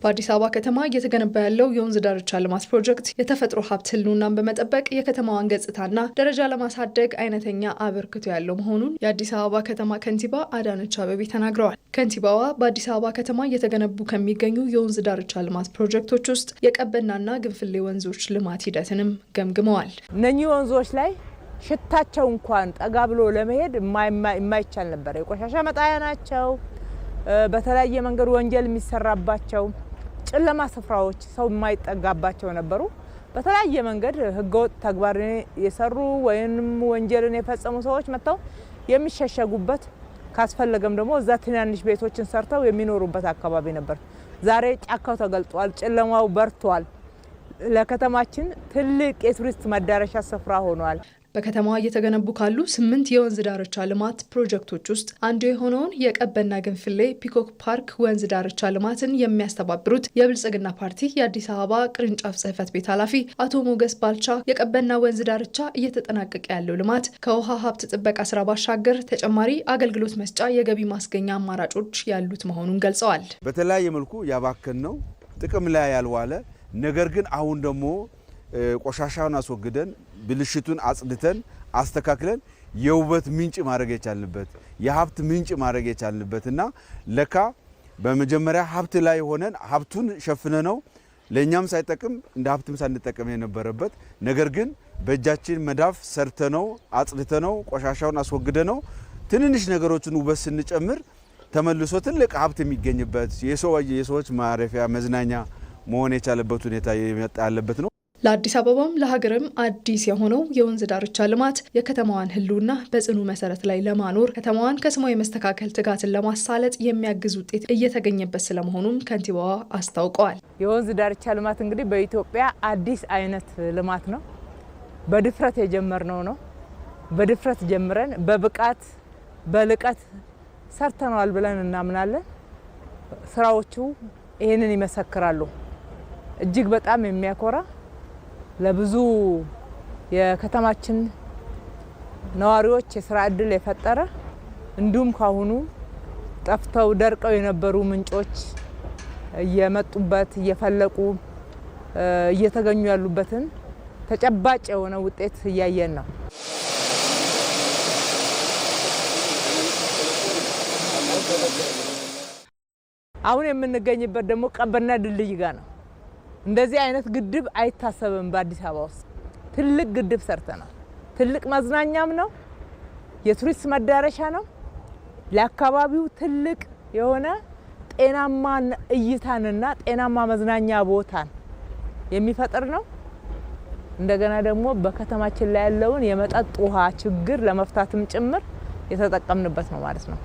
በአዲስ አበባ ከተማ እየተገነባ ያለው የወንዝ ዳርቻ ልማት ፕሮጀክት የተፈጥሮ ሀብት ህልውናን በመጠበቅ የከተማዋን ገጽታና ደረጃ ለማሳደግ አይነተኛ አበርክቶ ያለው መሆኑን የአዲስ አበባ ከተማ ከንቲባ አዳነች አቤቤ ተናግረዋል። ከንቲባዋ በአዲስ አበባ ከተማ እየተገነቡ ከሚገኙ የወንዝ ዳርቻ ልማት ፕሮጀክቶች ውስጥ የቀበናና ግንፍሌ ወንዞች ልማት ሂደትንም ገምግመዋል። እነኚህ ወንዞች ላይ ሽታቸው እንኳን ጠጋ ብሎ ለመሄድ የማይቻል ነበር። የቆሻሻ መጣያ ናቸው። በተለያየ መንገድ ወንጀል የሚሰራባቸው ጨለማ ስፍራዎች፣ ሰው የማይጠጋባቸው ነበሩ። በተለያየ መንገድ ህገወጥ ተግባር የሰሩ ወይም ወንጀልን የፈጸሙ ሰዎች መጥተው የሚሸሸጉበት ካስፈለገም ደግሞ እዛ ትናንሽ ቤቶችን ሰርተው የሚኖሩበት አካባቢ ነበር። ዛሬ ጫካው ተገልጧል፣ ጨለማው በርቷል። ለከተማችን ትልቅ የቱሪስት መዳረሻ ስፍራ ሆኗል። በከተማዋ እየተገነቡ ካሉ 8 የወንዝ ዳርቻ ልማት ፕሮጀክቶች ውስጥ አንዱ የሆነውን የቀበና ግንፍሌ ፒኮክ ፓርክ ወንዝ ዳርቻ ልማትን የሚያስተባብሩት የብልጽግና ፓርቲ የአዲስ አበባ ቅርንጫፍ ጽህፈት ቤት ኃላፊ አቶ ሞገስ ባልቻ የቀበና ወንዝ ዳርቻ እየተጠናቀቀ ያለው ልማት ከውሃ ሀብት ጥበቃ ስራ ባሻገር ተጨማሪ አገልግሎት መስጫ የገቢ ማስገኛ አማራጮች ያሉት መሆኑን ገልጸዋል። በተለያየ መልኩ ያባከን ነው ጥቅም ላይ ያልዋለ ነገር ግን አሁን ደግሞ ቆሻሻውን አስወግደን ብልሽቱን አጽድተን አስተካክለን የውበት ምንጭ ማድረግ የቻልንበት የሀብት ምንጭ ማድረግ የቻልንበትና ለካ በመጀመሪያ ሀብት ላይ ሆነን ሀብቱን ሸፍነነው ለኛም ሳይጠቅም እንደ ሀብትም ሳንጠቀም የነበረበት ነገር ግን በእጃችን መዳፍ ሰርተነው አጽድተነው ቆሻሻውን አስወግደነው ትንንሽ ነገሮችን ውበት ስንጨምር ተመልሶ ትልቅ ሀብት የሚገኝበት የሰዎች ማረፊያ መዝናኛ መሆን የቻለበት ሁኔታ ያለበት ነው። ለአዲስ አበባም ለሀገርም አዲስ የሆነው የወንዝ ዳርቻ ልማት የከተማዋን ህልውና በጽኑ መሰረት ላይ ለማኖር ከተማዋን ከስሟ የመስተካከል ትጋትን ለማሳለጥ የሚያግዝ ውጤት እየተገኘበት ስለመሆኑም ከንቲባዋ አስታውቀዋል። የወንዝ ዳርቻ ልማት እንግዲህ በኢትዮጵያ አዲስ አይነት ልማት ነው። በድፍረት የጀመርነው ነው። በድፍረት ጀምረን በብቃት በልቀት ሰርተናል ብለን እናምናለን። ስራዎቹ ይህንን ይመሰክራሉ። እጅግ በጣም የሚያኮራ ለብዙ የከተማችን ነዋሪዎች የስራ እድል የፈጠረ እንዲሁም ካሁኑ ጠፍተው ደርቀው የነበሩ ምንጮች እየመጡበት እየፈለቁ እየተገኙ ያሉበትን ተጨባጭ የሆነ ውጤት እያየን ነው። አሁን የምንገኝበት ደግሞ ቀበና ድልድይ ጋር ነው። እንደዚህ አይነት ግድብ አይታሰብም በአዲስ አበባ ውስጥ። ትልቅ ግድብ ሰርተናል። ትልቅ መዝናኛም ነው፣ የቱሪስት መዳረሻ ነው። ለአካባቢው ትልቅ የሆነ ጤናማ እይታንና ጤናማ መዝናኛ ቦታን የሚፈጥር ነው። እንደገና ደግሞ በከተማችን ላይ ያለውን የመጠጥ ውሃ ችግር ለመፍታትም ጭምር የተጠቀምንበት ነው ማለት ነው።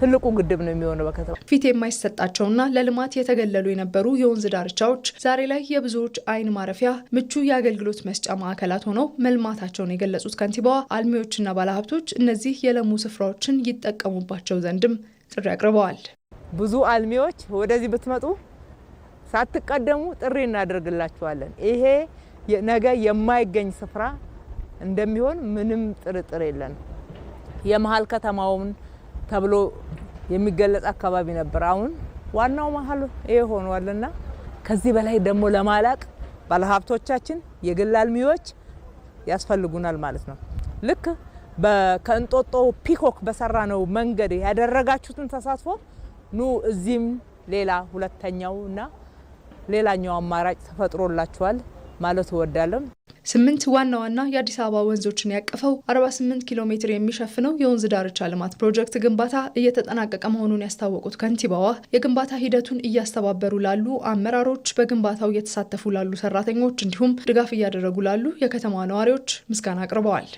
ትልቁ ግድብ ነው የሚሆነው በከተማ። ፊት የማይሰጣቸውና ለልማት የተገለሉ የነበሩ የወንዝ ዳርቻዎች ዛሬ ላይ የብዙዎች አይን ማረፊያ ምቹ የአገልግሎት መስጫ ማዕከላት ሆነው መልማታቸውን የገለጹት ከንቲባዋ አልሚዎችና ባለሀብቶች እነዚህ የለሙ ስፍራዎችን ይጠቀሙባቸው ዘንድም ጥሪ አቅርበዋል። ብዙ አልሚዎች ወደዚህ ብትመጡ ሳትቀደሙ ጥሪ እናደርግላችኋለን። ይሄ ነገ የማይገኝ ስፍራ እንደሚሆን ምንም ጥርጥር የለንም። የመሀል ከተማውን ተብሎ የሚገለጽ አካባቢ ነበር። አሁን ዋናው መሀል ይሄ ሆኗልና ከዚህ በላይ ደግሞ ለማላቅ ባለሀብቶቻችን የግል አልሚዎች ያስፈልጉናል ማለት ነው። ልክ ከእንጦጦ ፒኮክ በሰራነው መንገድ ያደረጋችሁትን ተሳትፎ ኑ እዚህም ሌላ ሁለተኛውና ሌላኛው አማራጭ ተፈጥሮላችኋል ማለት እወዳለሁ። 8 ዋና ዋና የአዲስ አበባ ወንዞችን ያቀፈው 48 ኪሎ ሜትር የሚሸፍነው የወንዝ ዳርቻ ልማት ፕሮጀክት ግንባታ እየተጠናቀቀ መሆኑን ያስታወቁት ከንቲባዋ የግንባታ ሂደቱን እያስተባበሩ ላሉ አመራሮች፣ በግንባታው እየተሳተፉ ላሉ ሰራተኞች እንዲሁም ድጋፍ እያደረጉ ላሉ የከተማ ነዋሪዎች ምስጋና አቅርበዋል።